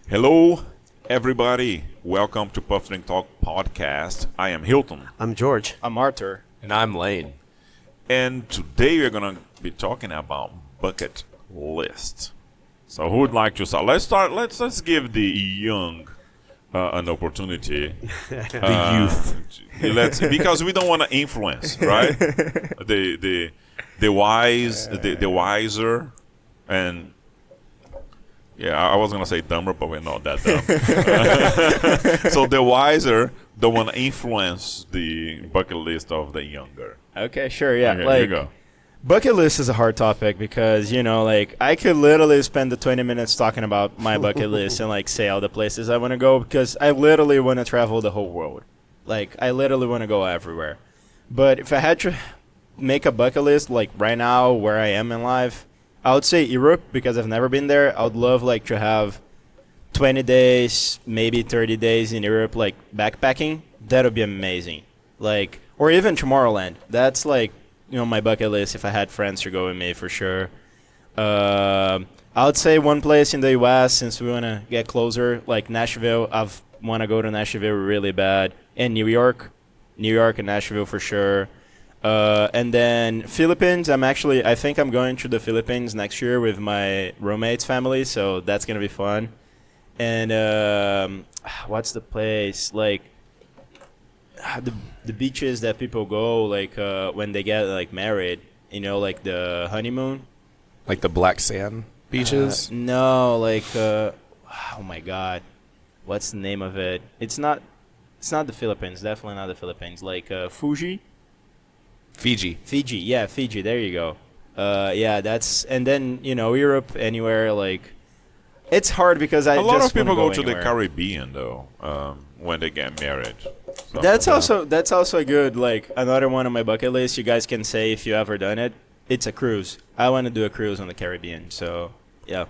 Hello, everybody. Welcome to Puff Drink Talk podcast. I am Hilton. I'm George. I'm Arthur. And I'm Lane. And today we're going to be talking about bucket list. So who would like to start? Let's start. Let's give the young an opportunity. The youth. Because we don't want to influence, right? The wise, the wiser, and yeah, I was gonna say dumber, but we're not that dumb. So the wiser don't want to influence the bucket list of the younger. Okay, sure, yeah. Okay, like, here you go. bucket list is a hard topic because, I could literally spend the 20 minutes talking about my bucket list and, say all the places I want to go because I literally want to travel the whole world. I literally want to go everywhere. But if I had to make a bucket list, right now, where I am in life, I would say Europe because I've never been there. I would love, to have 20 days, maybe 30 days in Europe, backpacking. That would be amazing. Or even Tomorrowland. That's, my bucket list if I had friends to go with me for sure. I would say one place in the U.S. since we want to get closer, Nashville. I want to go to Nashville really bad. And New York and Nashville for sure. And then Philippines. I think I'm going to the Philippines next year with my roommate's family, so that's going to be fun. And what's the place? The beaches that people go when they get married, the honeymoon. Like the black sand beaches? No, oh my god, what's the name of it? It's not the Philippines, definitely not the Philippines. Fiji, yeah, Fiji, there you go. Yeah, that's, and then Europe, anywhere. It's hard because a lot of people go to anywhere. the Caribbean though when they get married. So, That's also a good another one on my bucket list. You guys can say if you ever done it. It's a cruise. I want to do a cruise on the Caribbean. So yeah.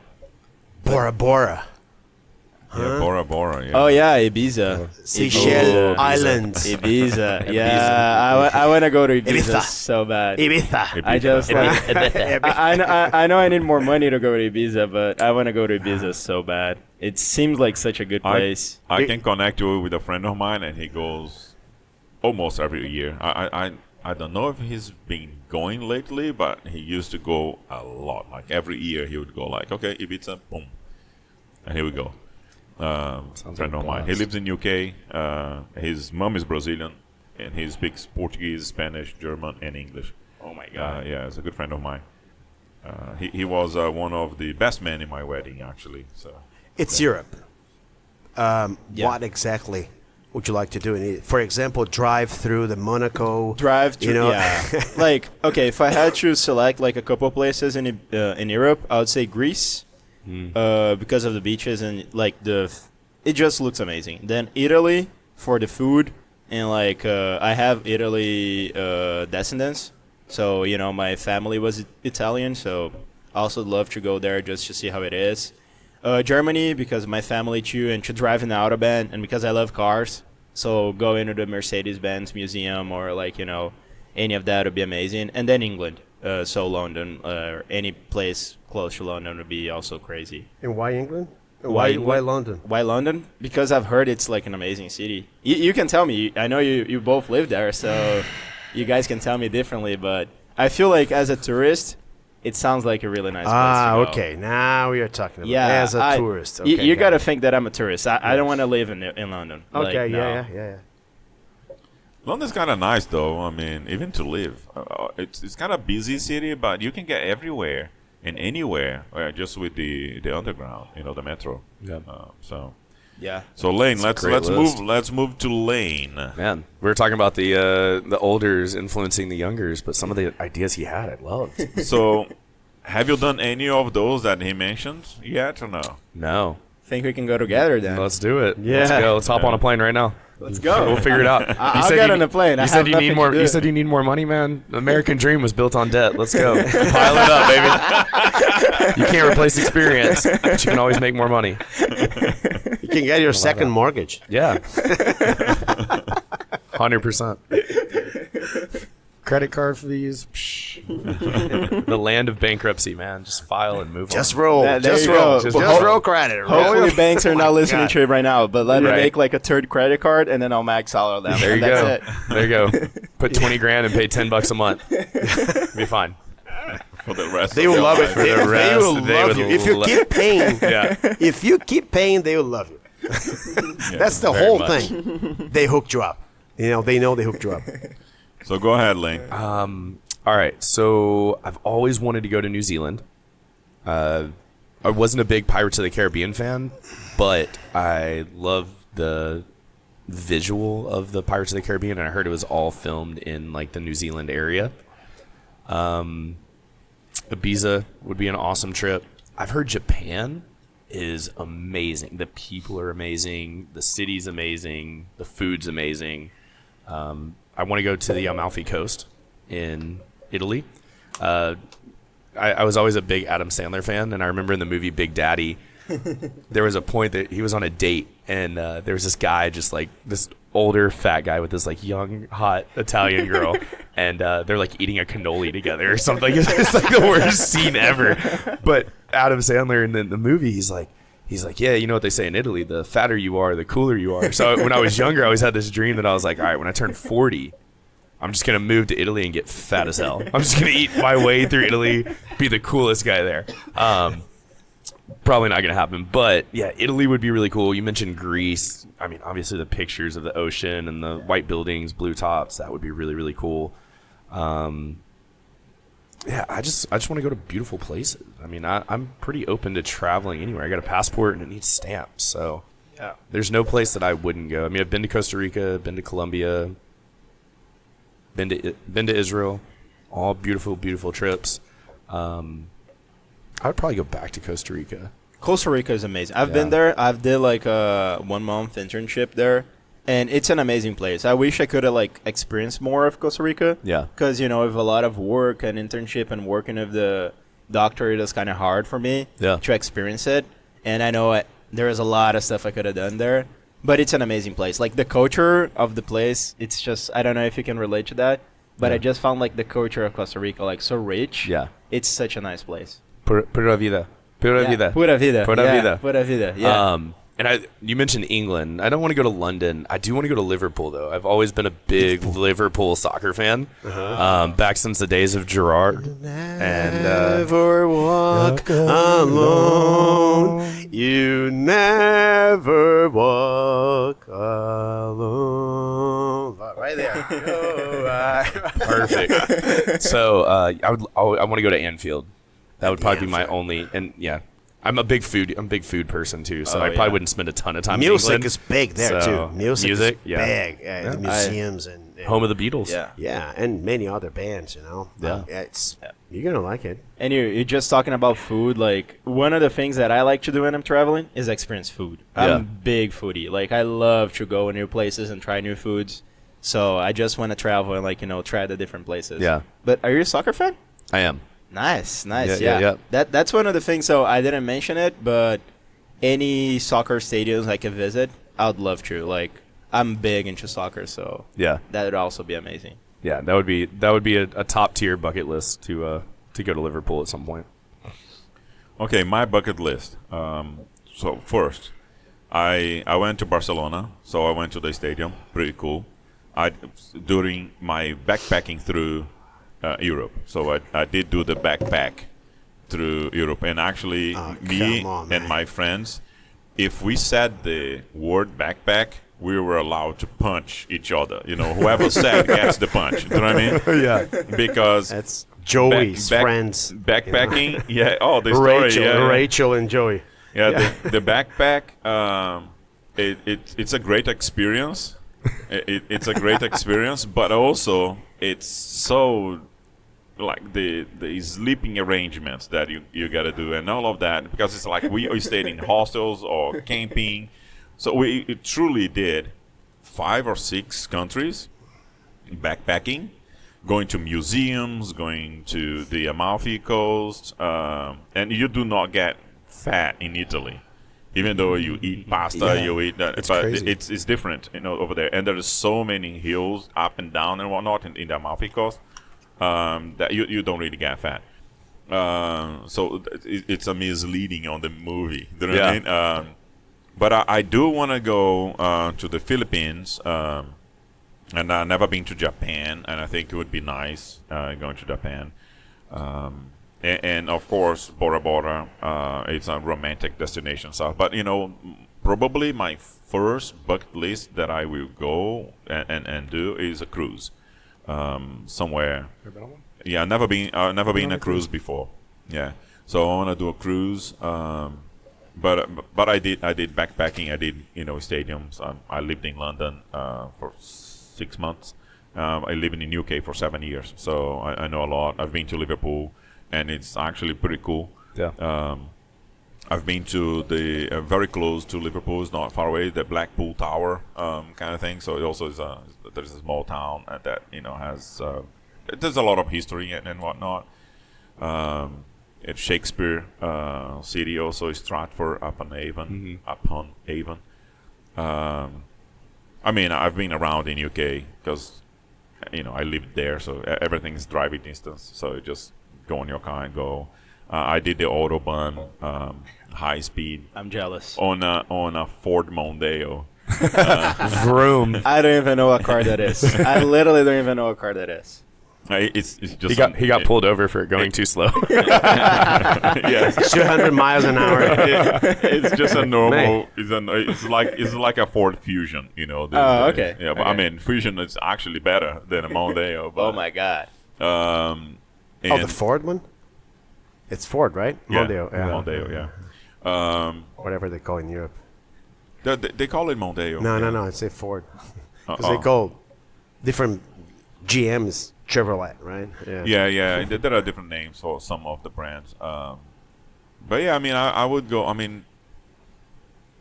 Bora Bora. Yeah, Bora Bora. Yeah. Oh yeah, Ibiza. Seychelles Islands. Ibiza. Yeah, I want to go to Ibiza, Ibiza. so bad. Ibiza. I just I know I need more money to go to Ibiza, but I want to go to Ibiza so bad. It seems like such a good place. I can connect you with a friend of mine, and he goes almost every year. I don't know if he's been going lately, but he used to go a lot. Every year he would go okay, Ibiza, boom, and here we go. Friend of mine. He lives in UK. His mom is Brazilian, and he speaks Portuguese, Spanish, German, and English. Oh my god! Yeah, it's a good friend of mine. He was one of the best men in my wedding, actually. So It's Europe. What exactly would you like to do? For example, drive through the Monaco. Drive to yeah. Okay, if I had to select a couple places in Europe, I would say Greece. Because of the beaches and it just looks amazing. Then Italy for the food, and I have Italy descendants, so my family was Italian, so I also love to go there just to see how it is. Germany because my family too, and to drive in the Autobahn, and because I love cars, so go into the Mercedes-Benz museum or any of that would be amazing. And then England. So London, any place close to London would be also crazy. And why England? Why London? Why London? Because I've heard it's an amazing city. You can tell me. I know you both live there, so you guys can tell me differently. But I feel as a tourist, it sounds like a really nice place to go. Okay. Now we are talking about yeah, as a tourist. Okay, you got to think that I'm a tourist. I don't want to live in London. Okay, no. yeah. London's kind of nice, though. I mean, even to live, it's kind of busy city, but you can get everywhere and anywhere just with the underground, the metro. Yeah. So Yeah. So Lane, That's let's a great list. let's move to Lane. Man, we were talking about the olders influencing the youngers, but some of the ideas he had, I loved. So, have you done any of those that he mentioned yet or no? No. Think we can go together then. Let's do it. Yeah. Let's go. Let's hop on a plane right now. Let's go. We'll figure it out. I'll get on a plane. You said you need more. You said you need more money, man. The American dream was built on debt. Let's go. Pile it up, baby. You can't replace experience, but you can always make more money. You can get your second mortgage. Yeah. 100%. Credit card fees. The land of bankruptcy, man. Just file and move Just on. roll. There Just you roll. go. Just Well, roll credit. Roll Hopefully your- banks are Oh not my listening God. to it right now, but let me Right. make like a third credit card and then I'll max out all them. There you and go. that's it. There you go. Put 20 grand and pay $10 a month. Be fine. For the rest They of will your love it. life. For the They rest, will they love would you. If you lo- keep paying, Yeah. if you keep paying, they will love you. Yeah. That's the very whole much. thing. They hooked you up. They know they hooked you up. So go ahead, Lane. All right. So I've always wanted to go to New Zealand. I wasn't a big Pirates of the Caribbean fan, but I love the visual of the Pirates of the Caribbean, and I heard it was all filmed in like the New Zealand area. Ibiza would be an awesome trip. I've heard Japan is amazing. The people are amazing. The city's amazing. The food's amazing. I want to go to the Amalfi Coast in Italy. I was always a big Adam Sandler fan, and I remember in the movie Big Daddy, there was a point that he was on a date, and there was this guy, just like this older fat guy with this like young hot Italian girl, and they're like eating a cannoli together or something. It's like the worst scene ever. But Adam Sandler in the movie, he's like, yeah, you know what they say in Italy, the fatter you are, the cooler you are. So when I was younger, I always had this dream that I was like, all right, when I turn 40, I'm just going to move to Italy and get fat as hell. I'm just going to eat my way through Italy, be the coolest guy there. Probably not going to happen. But, yeah, Italy would be really cool. You mentioned Greece. I mean, obviously the pictures of the ocean and the white buildings, blue tops, that would be really, really cool. Yeah, I just want to go to beautiful places. I mean, I'm pretty open to traveling anywhere. I got a passport and it needs stamps. So, yeah, there's no place that I wouldn't go. I mean, I've been to Costa Rica, been to Colombia, been to Israel, all beautiful, beautiful trips. I would probably go back to Costa Rica. Costa Rica is amazing. I've been there. I've did like a 1 month internship there, and it's an amazing place. I wish I could have like experienced more of Costa Rica. Yeah. Because with a lot of work and internship and working with the doctor, it is kind of hard for me to experience it. And I know there is a lot of stuff I could have done there, but it's an amazing place. Like the culture of the place, it's just, I don't know if you can relate to that, but I just found like the culture of Costa Rica like so rich. Yeah. It's such a nice place. Pura Vida. Pura Vida. Pura Vida. Pura yeah, Vida. Pura Vida. Yeah. And you mentioned England. I don't want to go to London. I do want to go to Liverpool, though. I've always been a big Liverpool soccer fan, back since the days of Gerrard. And Never walk alone. You never walk alone. Right there. perfect. So I want to go to Anfield. That would probably be my only. And yeah, I'm a big food person too. So I probably wouldn't spend a ton of time. Music in England. is big there So, too. Music is yeah. big. The museums and Home of the Beatles. yeah, and many other bands. Yeah. You're gonna like it. And you're just talking about food. Like, one of the things that I like to do when I'm traveling is experience food. I'm a big foodie. Like, I love to go new places and try new foods. So I just want to travel and, like, try the different places. Yeah. But are you a soccer fan? I am. Nice. Yeah. That's one of the things. So I didn't mention it, but any soccer stadiums I could visit, I'd love to. Like, I'm big into soccer, so Yeah. that would also be amazing. Yeah, that would be a top tier bucket list to go to Liverpool at some point. Okay, my bucket list. So first, I went to Barcelona, so I went to the stadium. Pretty cool. During my backpacking through Europe, so I did do the backpack through Europe, and actually me and my friends, if we said the word backpack, we were allowed to punch each other. Whoever said gets the punch. You know what I mean? Yeah. Because That's Joey's friends. Backpacking, yeah. Oh, the story, Rachel and Joey. Yeah. The backpack. It's a great experience. It's a great experience, but also it's so like the sleeping arrangements that you gotta do and all of that, because it's like we stayed in hostels or camping. So we truly did 5 or 6 countries backpacking, going to museums, going to the Amalfi Coast, and you do not get fat in Italy, even though you eat pasta, you eat that. It's but crazy. it's different, over there. And there's so many hills up and down and whatnot in the Amalfi Coast. that you don't really get fat. So it's a misleading on the movie. Do you know what I mean? But I do want to go to the Philippines, and I've never been to Japan, and I think it would be nice going to Japan. And of course, Bora Bora, it's a romantic destination south. But, probably my first bucket list that I will go and do is a cruise somewhere. Yeah, I've never been on a cruise before. Yeah, so I want to do a cruise. But I did backpacking. I did stadiums. I lived in London for 6 months. I lived in UK for 7 years, so I know a lot. I've been to Liverpool, and it's actually pretty cool. Yeah. I've been to the very close to Liverpool, it's not far away, the Blackpool Tower kind of thing. So it also is there's a small town that has there's a lot of history and whatnot. It's Shakespeare City, also is Stratford upon Avon. I mean, I've been around in UK because I lived there, so everything is driving distance. So you just go on your car and go. I did the Autobahn high speed. I'm jealous. On a Ford Mondeo. Vroom. I don't even know what car that is. I literally don't even know what car that is. It's just he got pulled over for going too slow. Yes, 200 miles an hour. it's just a normal. It's like a Ford Fusion, okay. Yeah, but okay. I mean, Fusion is actually better than a Mondeo. But, Oh my god. The Ford one? It's Ford, right? Yeah, Mondeo. Yeah. Mondeo, yeah. Whatever they call it in Europe. They call it Mondeo. No, it's a Ford. Because they call different GMs Chevrolet, right? Yeah. There are different names for some of the brands. But yeah, I mean, I would go. I mean,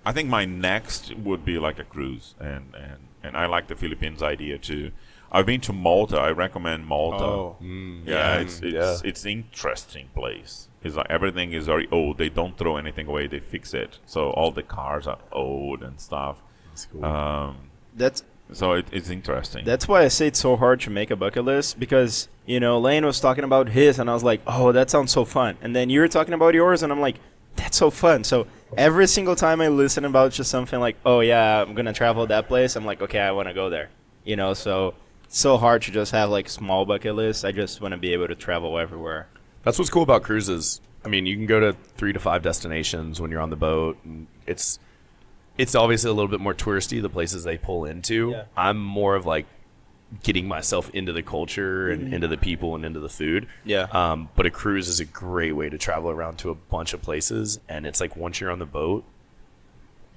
I think my next would be like a cruise, and I like the Philippines idea too. I've been to Malta. I recommend Malta. Oh. It's interesting place. It's like everything is very old. They don't throw anything away. They fix it. So all the cars are old and stuff. That's cool. So it's interesting. That's why I say it's so hard to make a bucket list, because Lane was talking about his, and I was like, oh, that sounds so fun. And then you were talking about yours, and I'm like, that's so fun. So every single time I listen about just something like, oh yeah, I'm gonna travel that place, I'm like, okay, I want to go there. So it's so hard to just have like small bucket lists. I just want to be able to travel everywhere. That's what's cool about cruises. I mean, you can go to 3 to 5 destinations when you're on the boat, and it's obviously a little bit more touristy, the places they pull into. Yeah. I'm more of like getting myself into the culture and into the people and into the food. Yeah. But a cruise is a great way to travel around to a bunch of places, and it's like once you're on the boat,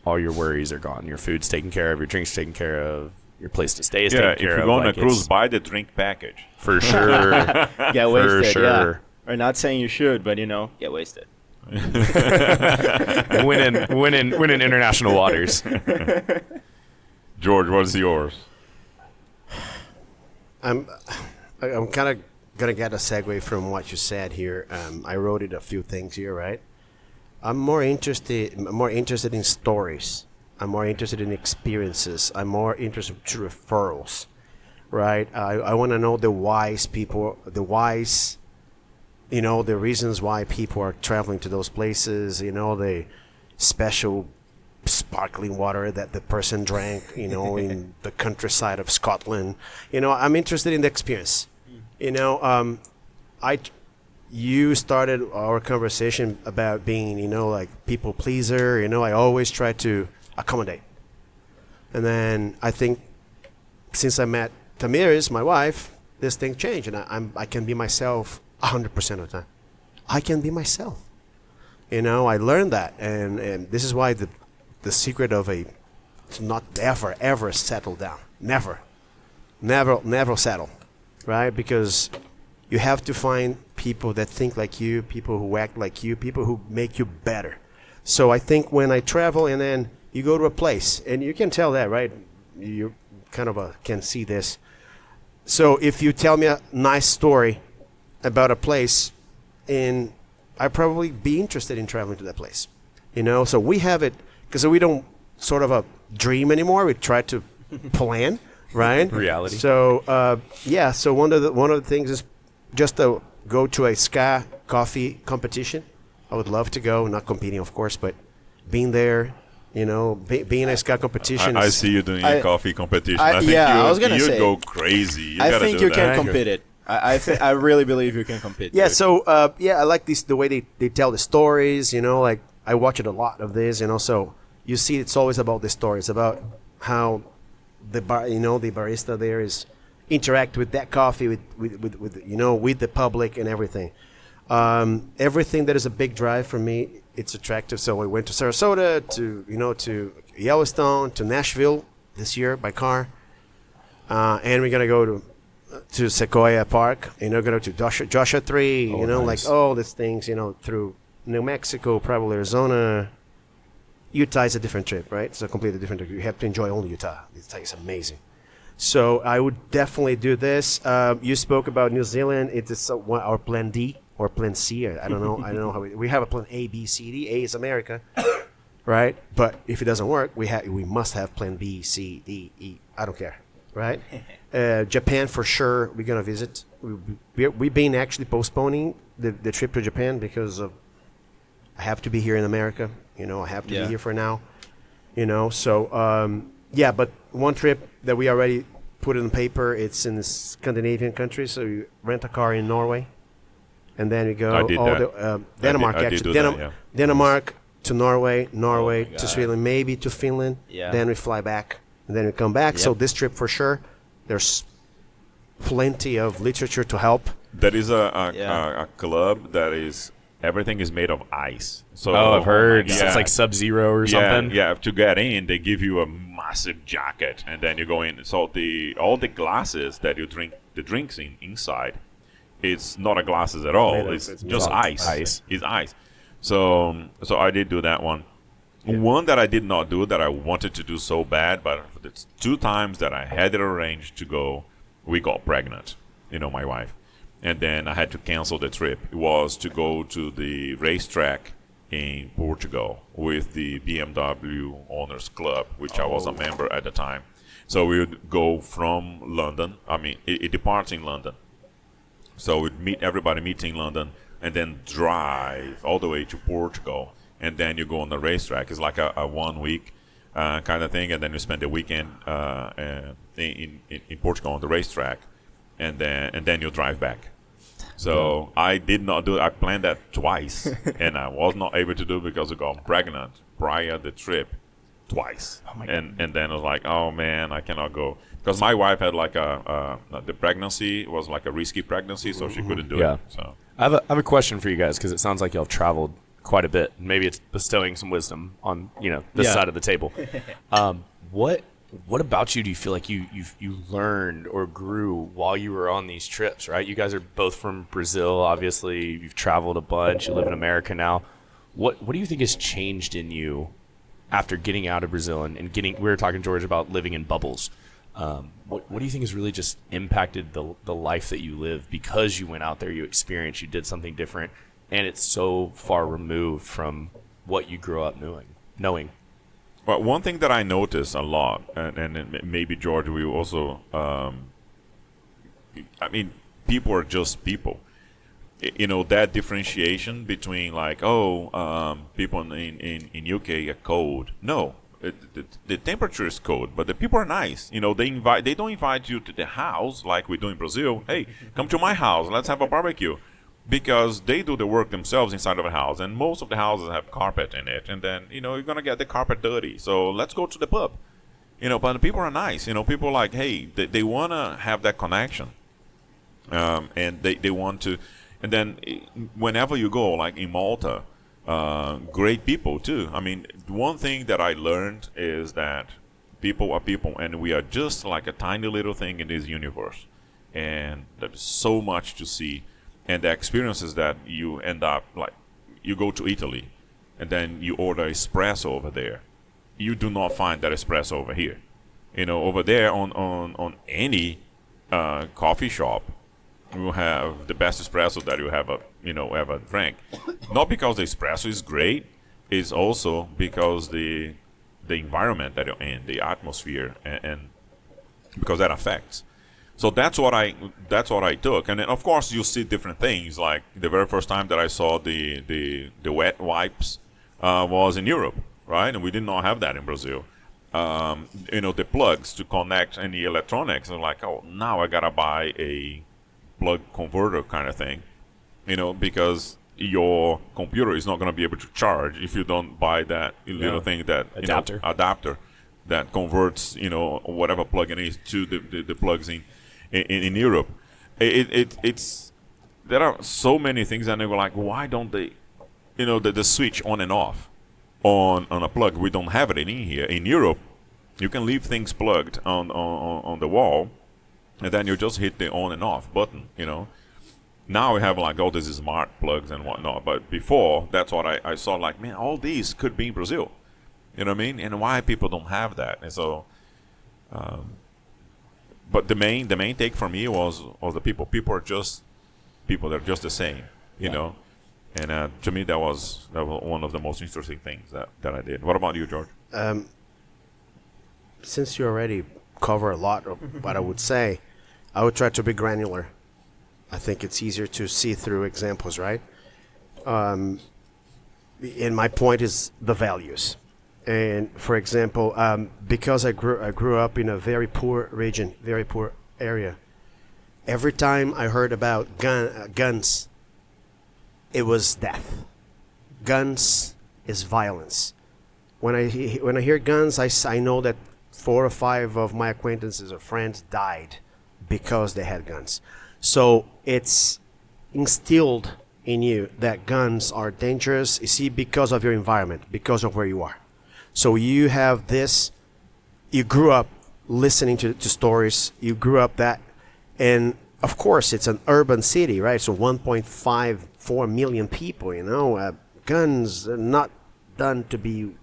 all your worries are gone. Your food's taken care of, your drink's taken care of, your place to stay is taken care of. If you're going on a cruise, buy the drink package. For sure. Get wasted, For sure. yeah. Or not saying you should, but get wasted. Win in international waters. George, what's yours? I'm kind of gonna get a segue from what you said here. I wrote it a few things here, right? I'm more interested in stories. I'm more interested in experiences. I'm more interested in referrals, right? I want to know the whys people, the reasons why people are traveling to those places. The special sparkling water that the person drank, in the countryside of Scotland. I'm interested in the experience. You started our conversation about being, like people pleaser. I always try to accommodate. And then I think since I met Tamiris, my wife, this thing changed, and I can be myself 100% of the time. I can be myself. I learned that, and this is why the secret of to not ever settle down. Never settle, right? Because you have to find people that think like you, people who act like you, people who make you better. So I think when I travel and then you go to a place, and you can tell that, right? You kind of can see this. So if you tell me a nice story about a place, and I'd probably be interested in traveling to that place. So we have it, because we don't sort of dream anymore. We try to plan, right? Reality. So so one of the things is just to go to a ska coffee competition, I would love to go. Not competing, of course, but being there, being a ska competition. I see you doing a coffee competition. I think I was gonna you'd say, go crazy. You I gotta think do you that. can compete it. I really believe you can compete. Yeah, dude. so I like the way they tell the stories. Like I watch it a lot of this. So you see, it's always about the story. It's about how the the barista there is interact with that coffee with the public and everything. Everything that is a big drive for me, it's attractive. So we went to Sarasota, to Yellowstone, to Nashville this year by car, and we're gonna go to Sequoia Park. Go to Joshua Tree. Nice. Like all these things. Through New Mexico, probably Arizona. Utah is a different trip, right? It's a completely different trip. You have to enjoy only Utah. Utah is amazing. So I would definitely do this. You spoke about New Zealand. It is our plan D or plan C. I don't know. I don't know how we have a plan A, B, C, D. A is America, right? But if it doesn't work, we must have plan B, C, D, E. I don't care, right? Japan for sure. We're gonna visit. We've been actually postponing the trip to Japan because of I have to be here in America. I have to be here for now. So but one trip that we already put in paper, it's in the Scandinavian countries. So you rent a car in Norway, and then you go I did that. Denmark I did actually. do that, yeah. Denmark to Norway, my to God. Sweden, maybe to Finland. Yeah. Then we fly back, and then we come back. Yep. So this trip for sure, there's plenty of literature to help. There is Yeah. a club that is everything is made of ice. So I've heard. Yeah. It's like Sub-Zero or something. Yeah, to get in, they give you a massive jacket, and then you go in. So all the glasses that you drink the drinks inside, it's not a glasses at all. It's just ice. It's ice. So I did do that one. One that I did not do that I wanted to do so bad, but it's 2 times that I had it arranged to go, we got pregnant. My wife. And then I had to cancel the trip. It was to go to the racetrack in Portugal with the BMW Owners Club, which I was a member at the time. So we would go from London. It departs in London. So we'd meet in London and then drive all the way to Portugal. And then you go on the racetrack. It's like a 1 week kind of thing. And then you spend the weekend in Portugal on the racetrack. And then you drive back. So I did not do it. I planned that twice, and I was not able to do it because I got pregnant prior the trip twice. Oh my and then I was like, oh man, I cannot go because my wife had like the pregnancy was like a risky pregnancy, so she couldn't do Yeah. it. So I have a question for you guys because it sounds like y'all have traveled quite a bit. Maybe it's bestowing some wisdom on this Yeah. side of the table. What about you do you feel like you learned or grew while you were on these trips? Right, you guys are both from Brazil. Obviously, you've traveled a bunch. You live in America now. What do you think has changed in you after getting out of Brazil and getting? We were talking, George, about living in bubbles. What do you think has really just impacted the life that you live because you went out there, you experienced, you did something different, and it's so far removed from what you grew up knowing? Well, one thing that I notice a lot, and maybe George, we also, people are just people. That differentiation between like, people in UK are cold. No, the temperature is cold, but the people are nice. They don't invite you to the house like we do in Brazil. Hey, come to my house, let's have a barbecue. Because they do the work themselves inside of a house, and most of the houses have carpet in it, and then you're gonna get the carpet dirty. So let's go to the pub, But the people are nice, People like, hey, they wanna have that connection, and they want to, and then whenever you go, like in Malta, great people too. One thing that I learned is that people are people, and we are just like a tiny little thing in this universe, and there's so much to see. And the experiences that you end up, like, you go to Italy, and then you order espresso over there. You do not find that espresso over here. Over there on any coffee shop, you have the best espresso that you have ever drank. Not because the espresso is great, it's also because the environment that you're in, the atmosphere, and because that affects. So that's what I took, and then of course you see different things. Like the very first time that I saw the wet wipes was in Europe, right? And we did not have that in Brazil. The plugs to connect any electronics. I'm like, oh, now I gotta buy a plug converter kind of thing, because your computer is not gonna be able to charge if you don't buy that little thing that adapter that converts whatever plug it is to the plugs in Europe. It's there are so many things, and they were like, why don't they, the switch on and off on a plug? We don't have it in here. In Europe, you can leave things plugged on the wall, and then you just hit the on and off button. Now we have like all these smart plugs and whatnot, but before, that's what I saw. Like, man, all these could be in Brazil. You know what I mean? And why people don't have that? And so. But the main take for me was the people. People are just people. They're just the same, you know. And to me, that was one of the most interesting things that I did. What about you, George? Since you already cover a lot of what I would say, I would try to be granular. I think it's easier to see through examples, right? And my point is the values. And for example, because I grew up in a very poor region, very poor area, every time I heard about guns, it was death. Guns is violence. When I hear guns, I know that 4 or 5 of my acquaintances or friends died because they had guns. So it's instilled in you that guns are dangerous, you see, because of your environment, because of where you are. So you have this, you grew up listening to stories, you grew up that, and of course it's an urban city, right? So 1.54 million people, guns are not done to be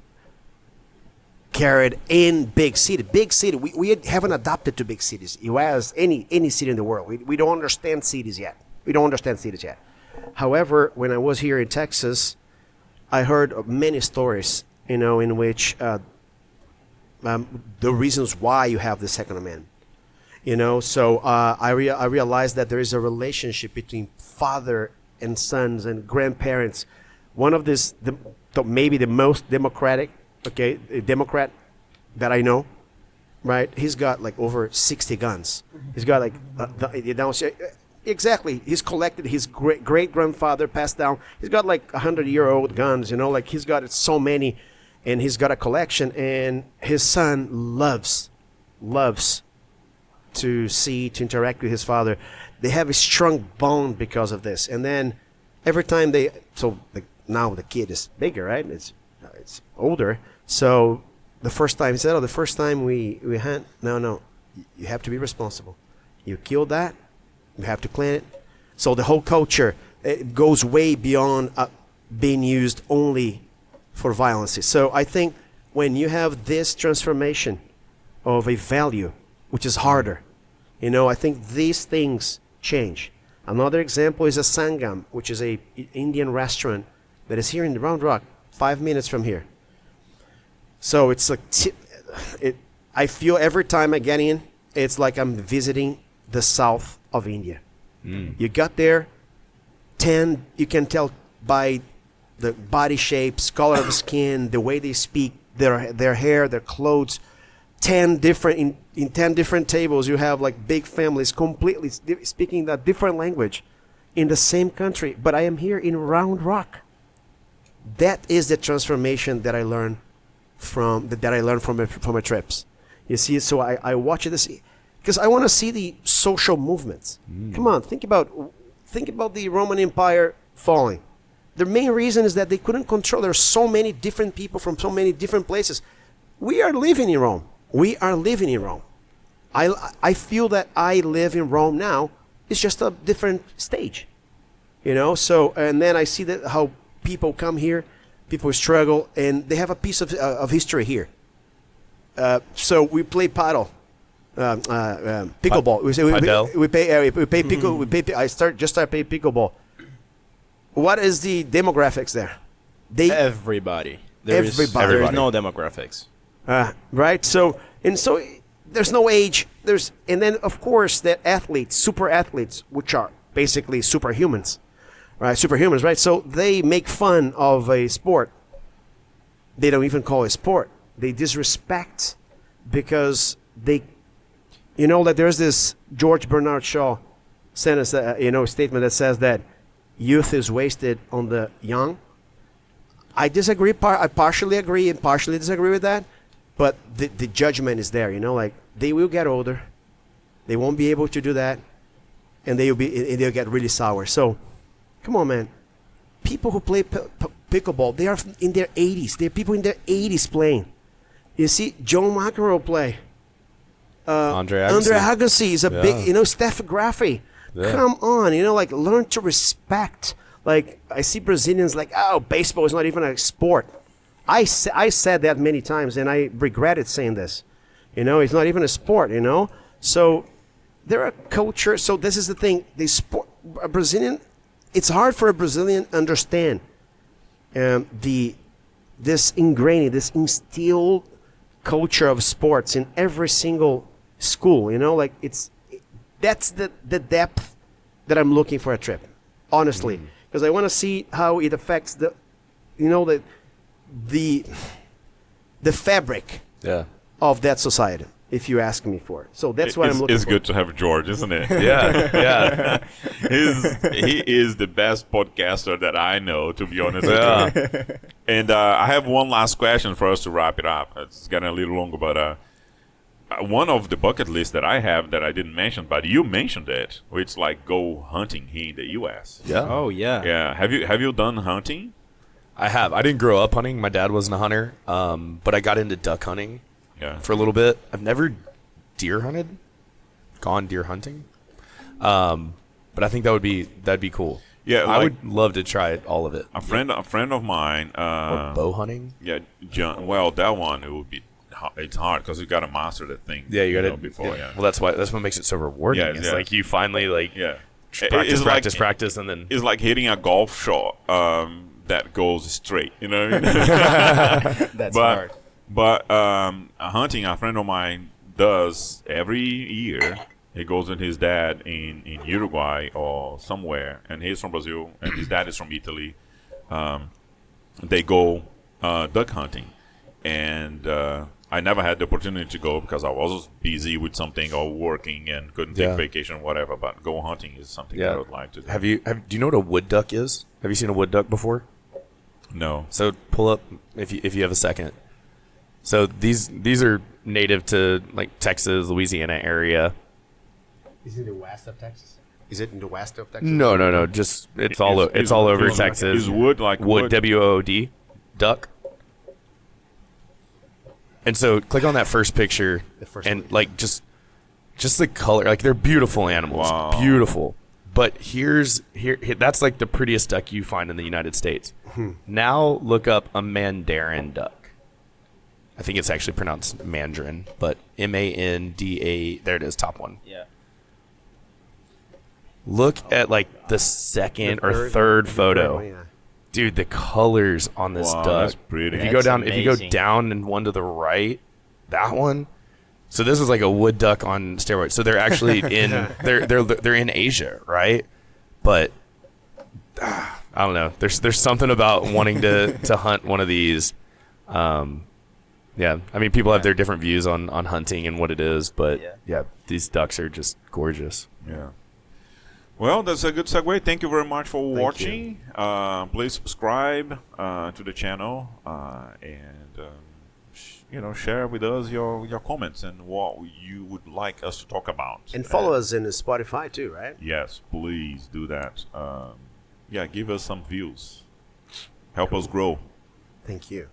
carried in big city. Big city, we haven't adapted to big cities. US, any city in the world, we don't understand cities yet. However, when I was here in Texas, I heard of many stories in which the reasons why you have the Second Amendment. So I realized that there is a relationship between father and sons and grandparents. One of maybe the most democratic, Democrat that I know, right? He's got like over 60 guns. He's got exactly. He's collected. His great grandfather passed down. He's got like 100-year-old guns. He's got so many. And he's got a collection, and his son loves to interact with his father. They have a strong bond because of this. And then every time now the kid is bigger, right? It's older. So the first time he said, the first time we hunt, no, you have to be responsible. You kill that, you have to clean it. So the whole culture, it goes way beyond being used only for violence. So I think when you have this transformation of a value, which is harder, I think these things change. Another example is a Sangam, which is a Indian restaurant that is here in Round Rock, 5 minutes from here. So it's like, I feel every time I get in, it's like I'm visiting the south of India. You got there, 10, you can tell by the body shapes, color of the skin, the way they speak, their hair, their clothes. 10 different in 10 different tables, you have like big families completely speaking a different language in the same country. But I am here in Round Rock. That is the transformation that I learned from my trips. You see, so I watch this because I want to see the social movements. Come on, think about the Roman Empire falling. The main reason is that they couldn't control. There are so many different people from so many different places. We are living in Rome. I feel that I live in Rome now. It's just a different stage, So, and then I see that how people come here, people struggle, and they have a piece of history here. So we play paddle, pickleball. We pay pickle. I started playing pickleball. What is the demographics there? Everybody. There is no demographics. Right. So there's no age. And then of course that athletes, super athletes, which are basically superhumans, right? So they make fun of a sport. They don't even call it sport. They disrespect because they, that there's this George Bernard Shaw sentence, statement that says that youth is wasted on the young. I disagree. I partially agree and partially disagree with that. But the judgment is there, they will get older. They won't be able to do that. And they'll get really sour. So, come on, man. People who play pickleball, they are in their 80s. There are people in their 80s playing. You see John McEnroe play. Andre Agassi is a big, Steph Graffi. Yeah. Come on, learn to respect. Like, I see Brazilians like, oh, baseball is not even a sport. I said that many times, and I regretted saying this. It's not even a sport, So there are culture. So this is the thing. A Brazilian, it's hard for a Brazilian to understand this instilled culture of sports in every single school. That's the depth that I'm looking for a trip, honestly, because I want to see how it affects the fabric of that society, if you ask me for it. So that's what I'm looking for. It's good to have George, isn't it? Yeah. He is the best podcaster that I know, to be honest with you. And I have one last question for us to wrap it up. It's getting a little longer, but one of the bucket lists that I have that I didn't mention, but you mentioned it, which like go hunting here in the U.S. Yeah. Oh yeah. Yeah. Have you done hunting? I have. I didn't grow up hunting. My dad wasn't a hunter, but I got into duck hunting for a little bit. I've never gone deer hunting, but I think that'd be cool. Yeah, I would love to try all of it. A friend of mine. Or bow hunting. Yeah, John. Well, that one it would be. It's hard because you got to master the thing. Yeah, you got to before. Yeah. Well, that's what makes it so rewarding. Yeah, it's like you finally practice, and then it's like hitting a golf shot that goes straight. You know what I mean? That's hard. But hunting, a friend of mine does every year. He goes with his dad in Uruguay or somewhere, and he's from Brazil, and his dad is from Italy. They go duck hunting, and I never had the opportunity to go because I was busy with something or working and couldn't take vacation or whatever. But go hunting is something that I would like to do. Do you know what a wood duck is? Have you seen a wood duck before? No. So pull up if you have a second. So these are native to like Texas, Louisiana area. Is it in the west of Texas? Is it in the west of Texas? No. Just it's all over Texas. Is wood like wood? WOOD, duck. And so click on that first picture and like just the color, like they're beautiful animals, beautiful. But here that's like the prettiest duck you find in the United States. Now look up a mandarin duck. I think it's actually pronounced mandarin, but MANDA. There it is, top one. Yeah. Look at like the second or third photo. Dude, the colors on this duck. That's pretty. If you go down and one to the right, that one. So this is like a wood duck on steroids. So they're actually they're in Asia, right? But I don't know. There's something about wanting to hunt one of these. Yeah, I mean people have their different views on hunting and what it is, but yeah, these ducks are just gorgeous. Yeah. Well, that's a good segue. Thank you very much for watching. Please subscribe to the channel and share with us your comments and what you would like us to talk about. And follow us in Spotify too, right? Yes, please do that. Give us some views. Help us grow. Thank you.